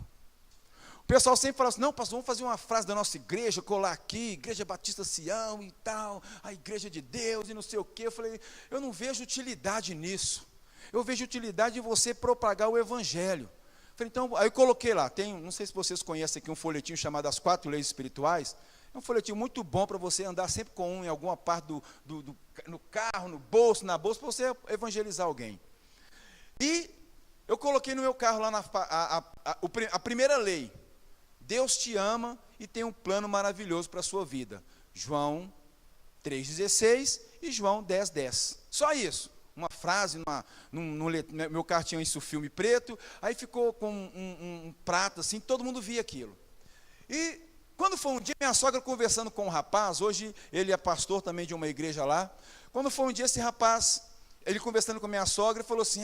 O pessoal sempre fala assim, não, pastor, vamos fazer uma frase da nossa igreja, colar aqui, Igreja Batista Sião e tal, a igreja de Deus e não sei o quê. Eu falei, eu não vejo utilidade nisso, eu vejo utilidade em você propagar o evangelho. Falei, então, aí eu coloquei lá, não sei se vocês conhecem aqui um folhetinho chamado As 4 Leis Espirituais. É um folhetinho muito bom para você andar sempre com em alguma parte no carro, no bolso, na bolsa, para você evangelizar alguém. E eu coloquei no meu carro lá a primeira lei. Deus te ama e tem um plano maravilhoso para a sua vida. João 3,16 e João 10,10. Só isso. Uma frase, meu carro tinha isso, filme preto, aí ficou com um prato assim, todo mundo via aquilo. E quando foi um dia, minha sogra conversando com um rapaz, hoje ele é pastor também de uma igreja lá, quando foi um dia esse rapaz, ele conversando com minha sogra, falou assim,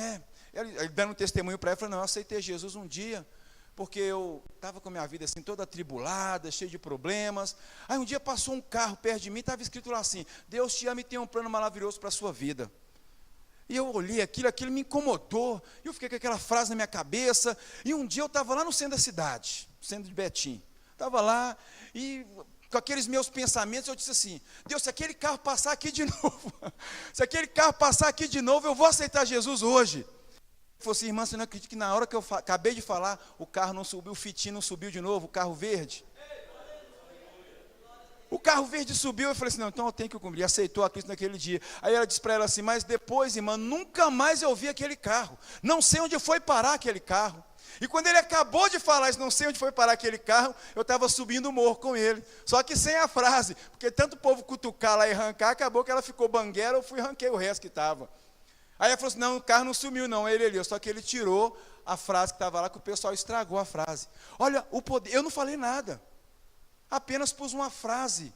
ele dando um testemunho para ela, falou, não, eu aceitei Jesus um dia, porque eu estava com a minha vida assim, toda atribulada, cheia de problemas. Aí um dia passou um carro perto de mim, estava escrito lá assim, Deus te ama e tem um plano maravilhoso para a sua vida. E eu olhei aquilo me incomodou, e eu fiquei com aquela frase na minha cabeça, e um dia eu estava lá no centro da cidade, centro de Betim, estava lá, e com aqueles meus pensamentos, eu disse assim, Deus, se aquele carro passar aqui de novo, eu vou aceitar Jesus hoje. Ele falou assim, irmã, você não acredita que na hora que eu acabei de falar, o carro não subiu, o fitinho não subiu de novo, o carro verde? O carro verde subiu, eu falei assim, não, então eu tenho que cumprir. Aceitou a Cristo naquele dia. Aí ela disse para ela assim, mas depois, irmã, nunca mais eu vi aquele carro. Não sei onde foi parar aquele carro. E quando ele acabou de falar isso, não sei onde foi parar aquele carro, eu estava subindo o morro com ele. Só que sem a frase, porque tanto o povo cutucar lá e arrancar, acabou que ela ficou banguela, eu fui e arranquei o resto que estava. Aí ela falou assim, não, o carro não sumiu não, ele ali, só que ele tirou a frase que estava lá, que o pessoal estragou a frase. Olha, o poder, eu não falei nada. Apenas pus uma frase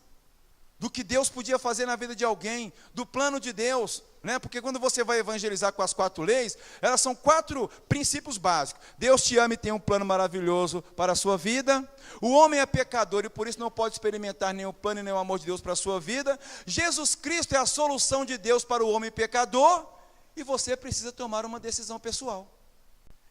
do que Deus podia fazer na vida de alguém, do plano de Deus, né? Porque quando você vai evangelizar com as 4 leis, elas são 4 princípios básicos. Deus te ama e tem um plano maravilhoso para a sua vida. O homem é pecador e por isso não pode experimentar nem o plano e nem o amor de Deus para a sua vida. Jesus Cristo é a solução de Deus para o homem pecador e você precisa tomar uma decisão pessoal.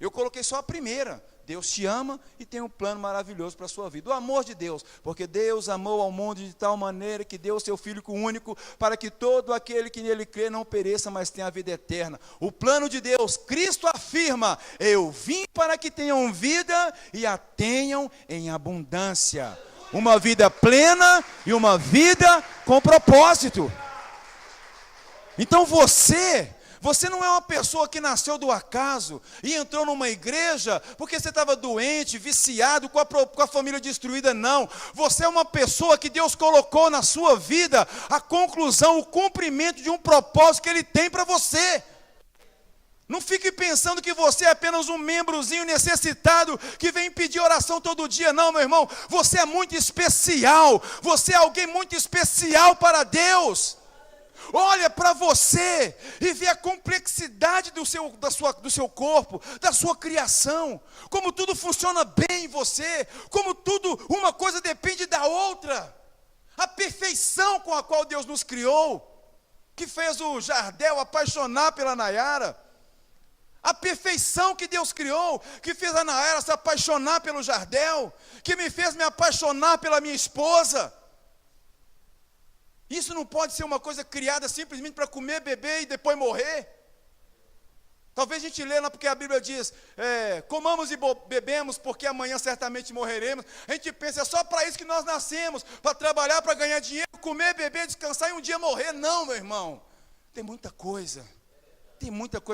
Eu coloquei só a primeira. Deus te ama e tem um plano maravilhoso para a sua vida. O amor de Deus, porque Deus amou ao mundo de tal maneira que deu o seu Filho único, para que todo aquele que nele crê não pereça, mas tenha a vida eterna. O plano de Deus, Cristo afirma: eu vim para que tenham vida e a tenham em abundância. Uma vida plena e uma vida com propósito. Então você não é uma pessoa que nasceu do acaso e entrou numa igreja porque você estava doente, viciado, com a família destruída, não. Você é uma pessoa que Deus colocou na sua vida a conclusão, o cumprimento de um propósito que Ele tem para você. Não fique pensando que você é apenas um membrozinho necessitado que vem pedir oração todo dia. Não, meu irmão, você é muito especial. Você é alguém muito especial para Deus. Olha para você e vê a complexidade do seu corpo, da sua criação, como tudo funciona bem em você, como tudo, uma coisa depende da outra, a perfeição com a qual Deus nos criou, que fez o Jardel apaixonar pela Nayara, a perfeição que Deus criou, que fez a Nayara se apaixonar pelo Jardel, que me fez me apaixonar pela minha esposa. Isso não pode ser uma coisa criada simplesmente para comer, beber e depois morrer. Talvez a gente lê lá porque a Bíblia diz, comamos e bebemos porque amanhã certamente morreremos. A gente pensa, é só para isso que nós nascemos, para trabalhar, para ganhar dinheiro, comer, beber, descansar e um dia morrer. Não, meu irmão, tem muita coisa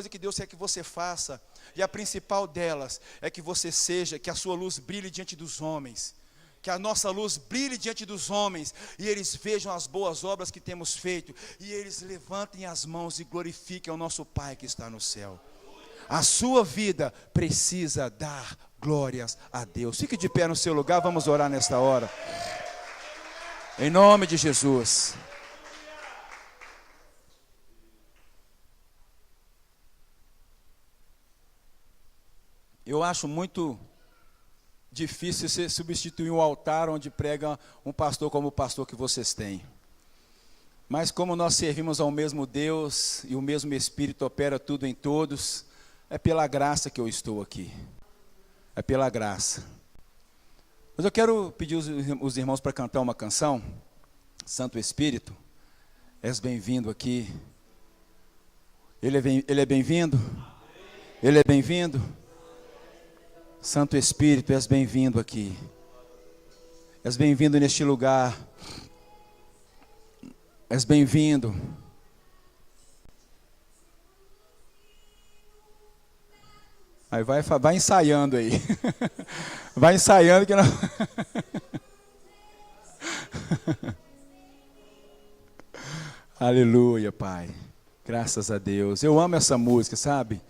que Deus quer que você faça. E a principal delas é que você seja, que a sua luz brilhe diante dos homens. Que a nossa luz brilhe diante dos homens, e eles vejam as boas obras que temos feito, e eles levantem as mãos e glorifiquem ao nosso Pai que está no céu. A sua vida precisa dar glórias a Deus. Fique de pé no seu lugar, vamos orar nesta hora. Em nome de Jesus. Eu acho muito difícil você substituir um altar onde prega um pastor como o pastor que vocês têm. Mas como nós servimos ao mesmo Deus e o mesmo Espírito opera tudo em todos, é pela graça que eu estou aqui. É pela graça. Mas eu quero pedir os irmãos para cantar uma canção. Santo Espírito, és bem-vindo aqui. Ele é bem-vindo? Ele é bem-vindo? Santo Espírito, és bem-vindo aqui. És bem-vindo neste lugar. És bem-vindo. Aí vai ensaiando aí. Vai ensaiando que não. Aleluia, Pai. Graças a Deus. Eu amo essa música, sabe?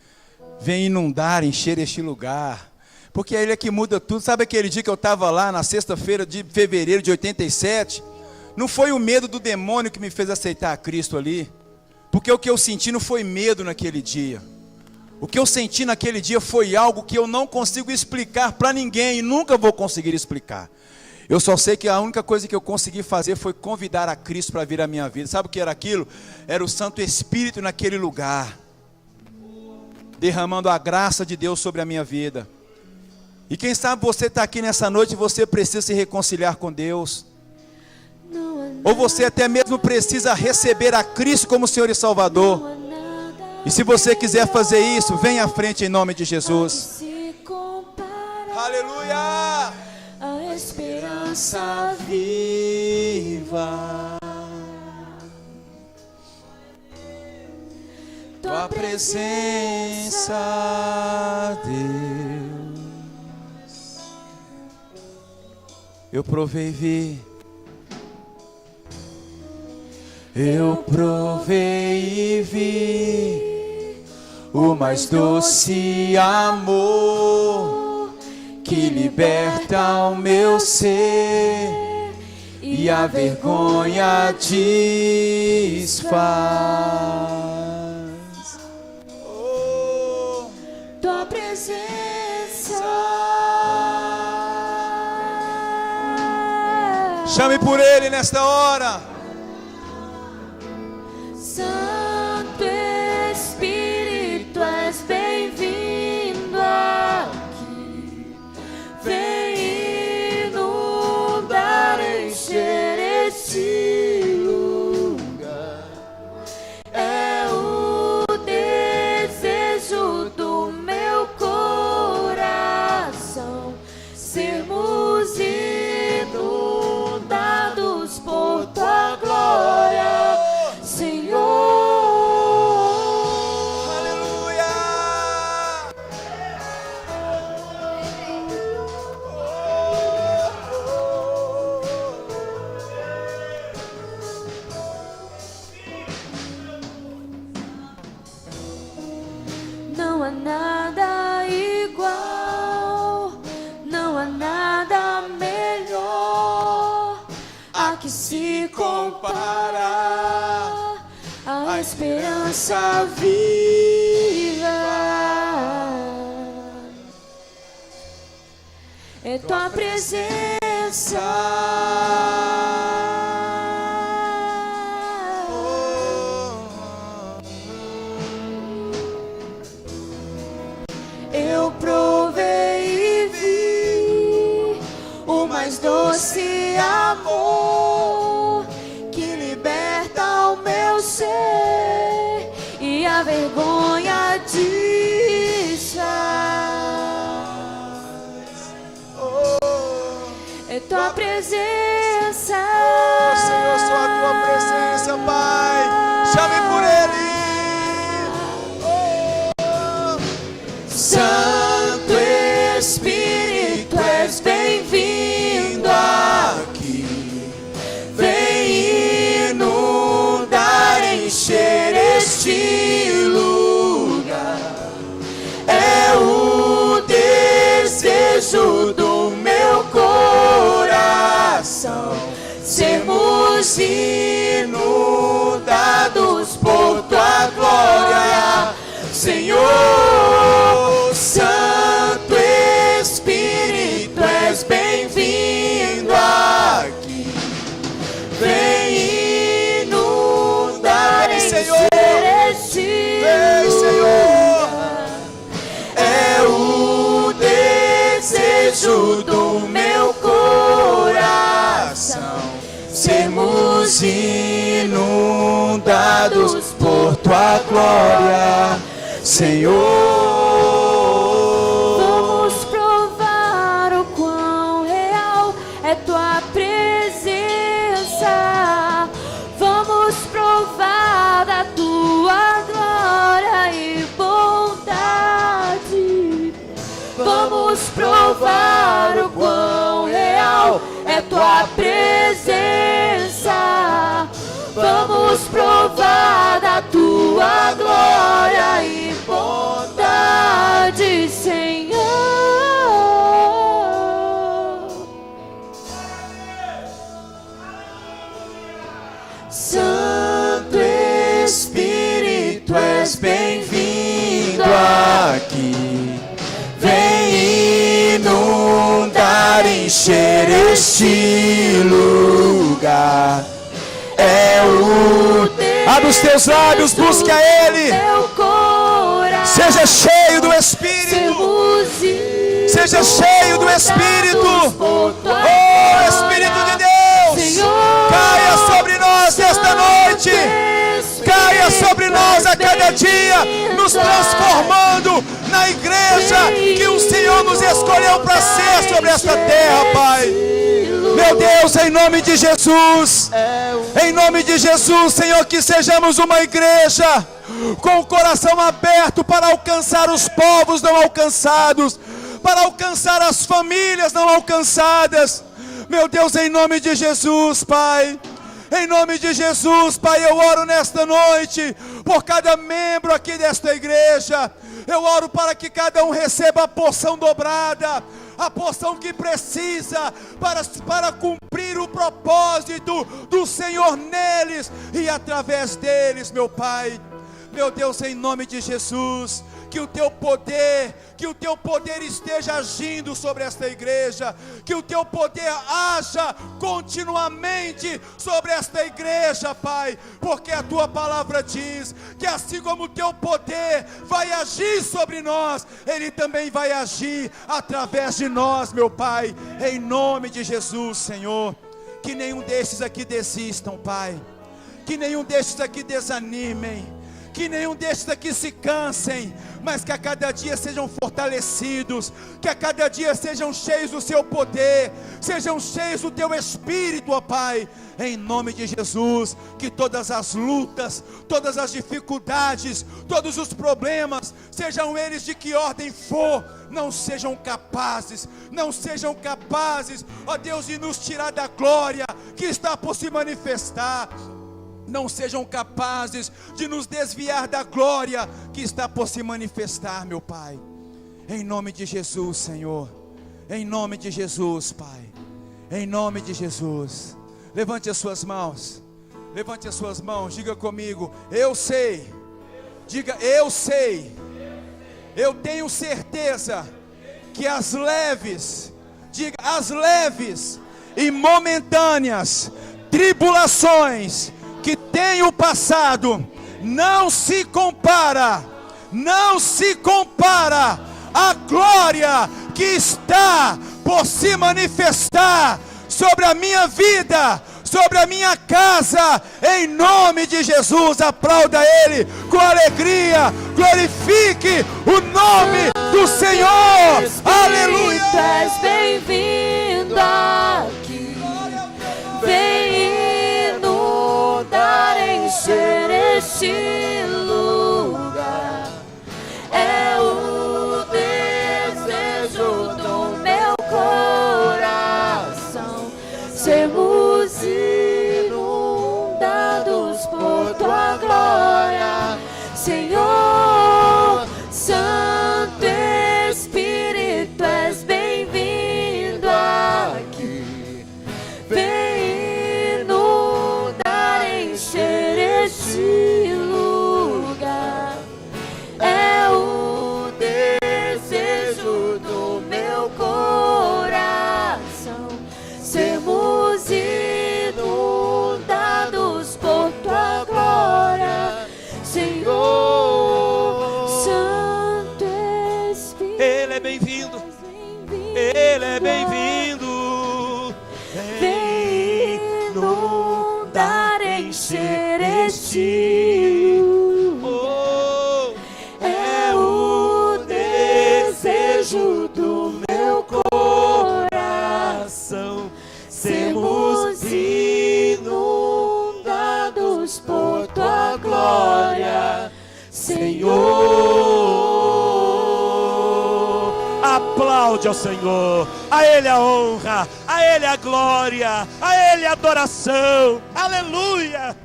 Vem inundar, encher este lugar. Porque Ele é que muda tudo. Sabe aquele dia que eu estava lá na sexta-feira de fevereiro de 87? Não foi o medo do demônio que me fez aceitar a Cristo ali. Porque o que eu senti não foi medo naquele dia. O que eu senti naquele dia foi algo que eu não consigo explicar para ninguém. E nunca vou conseguir explicar. Eu só sei que a única coisa que eu consegui fazer foi convidar a Cristo para vir à minha vida. Sabe o que era aquilo? Era o Santo Espírito naquele lugar, derramando a graça de Deus sobre a minha vida. E quem sabe você está aqui nessa noite e você precisa se reconciliar com Deus. Ou você até mesmo precisa receber a Cristo como Senhor e Salvador. E se você quiser fazer isso, venha à frente em nome de Jesus. Aleluia! A esperança viva, tua presença, Deus. Eu provei e vi. Eu provei e vi o mais doce amor que liberta o meu ser e a vergonha desfaz. Oh, tua presença. Chame por Ele nesta hora. Santo Espírito, és bem-vindo. parar a esperança viva. É tua presença. Eu provei e vi o mais doce amor que liberta o meu ser e a vergonha desfaz. É tua presença. Senhor, só a tua presença, Pai. Chame por Ele. Santo Espírito, és bem-vindo aqui. Vem inundar, encher este lugar. É o desejo do meu coração sermos inundados por tua glória, Senhor. Santo Espírito, és bem-vindo aqui. Vem inundar, Senhor. encher este Vem, Senhor. é o desejo do meu coração sermos inundados por tua glória, Senhor. Vamos provar o quão real é tua presença. Vamos provar da tua glória e bondade. Vamos provar o quão real é tua presença. Vamos provar da tua glória e bondade, Senhor. Santo Espírito, és bem-vindo aqui. Vem inundar, encher este lugar. É o Abre os teus lábios, busque a Ele. Seja cheio do Espírito. Seja cheio do Espírito. Oh, Espírito de Deus, caia sobre nós nesta noite. Caia sobre nós a cada dia, nos transformando na igreja que o Senhor nos escolheu para ser sobre esta terra, Pai. Meu Deus, em nome de Jesus, Senhor, que sejamos uma igreja com o coração aberto para alcançar os povos não alcançados, para alcançar as famílias não alcançadas. Meu Deus, em nome de Jesus, Pai. Em nome de Jesus, Pai, eu oro nesta noite por cada membro aqui desta igreja. Eu oro para que cada um receba a porção dobrada, a porção que precisa para cumprir o propósito do Senhor neles e através deles, meu Pai. Meu Deus, em nome de Jesus, que o teu poder esteja agindo sobre esta igreja, que o teu poder haja continuamente sobre esta igreja, Pai, porque a tua palavra diz que assim como o teu poder vai agir sobre nós, ele também vai agir através de nós, meu Pai, em nome de Jesus, Senhor. Que nenhum destes aqui desistam, Pai, que nenhum destes aqui desanimem, que nenhum destes aqui se cansem, mas que a cada dia sejam fortalecidos, que a cada dia sejam cheios do seu poder, sejam cheios do teu Espírito, ó Pai, em nome de Jesus. Que todas as lutas, todas as dificuldades, todos os problemas, sejam eles de que ordem for, não sejam capazes, ó Deus, de nos tirar da glória que está por se manifestar. Não sejam capazes de nos desviar da glória que está por se manifestar, meu Pai. Em nome de Jesus, Senhor. Em nome de Jesus, Pai. Em nome de Jesus. Levante as suas mãos. Levante as suas mãos, diga comigo: eu sei. Diga: eu sei. Eu tenho certeza que as leves, diga, as leves e momentâneas tribulações que tenho passado não se compara à glória que está por se manifestar sobre a minha vida, sobre a minha casa, em nome de Jesus. Aplauda Ele com alegria, glorifique o nome do Senhor. Aleluia. Tu és bem-vindo aqui, vem inundar, encher este lugar. É o desejo do meu coração, sermos inundados por tua glória, Senhor. Santo Espírito, és bem-vindo aqui, vem inundar, encher este lugar. É o desejo do meu coração, sermos inundados por tua glória, Senhor. Santo Espírito, Ele é bem-vindo, Ele é bem-vindo. vem inundar, encher este lugar. É o desejo do meu coração, sermos inundados por tua glória, Senhor. Aplaude ao Senhor, a Ele a honra, a Ele a glória, a Ele a adoração. Aleluia,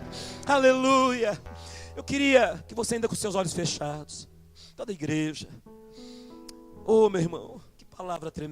aleluia. Eu queria que você ainda com seus olhos fechados, toda a igreja. Oh, meu irmão, que palavra tremenda.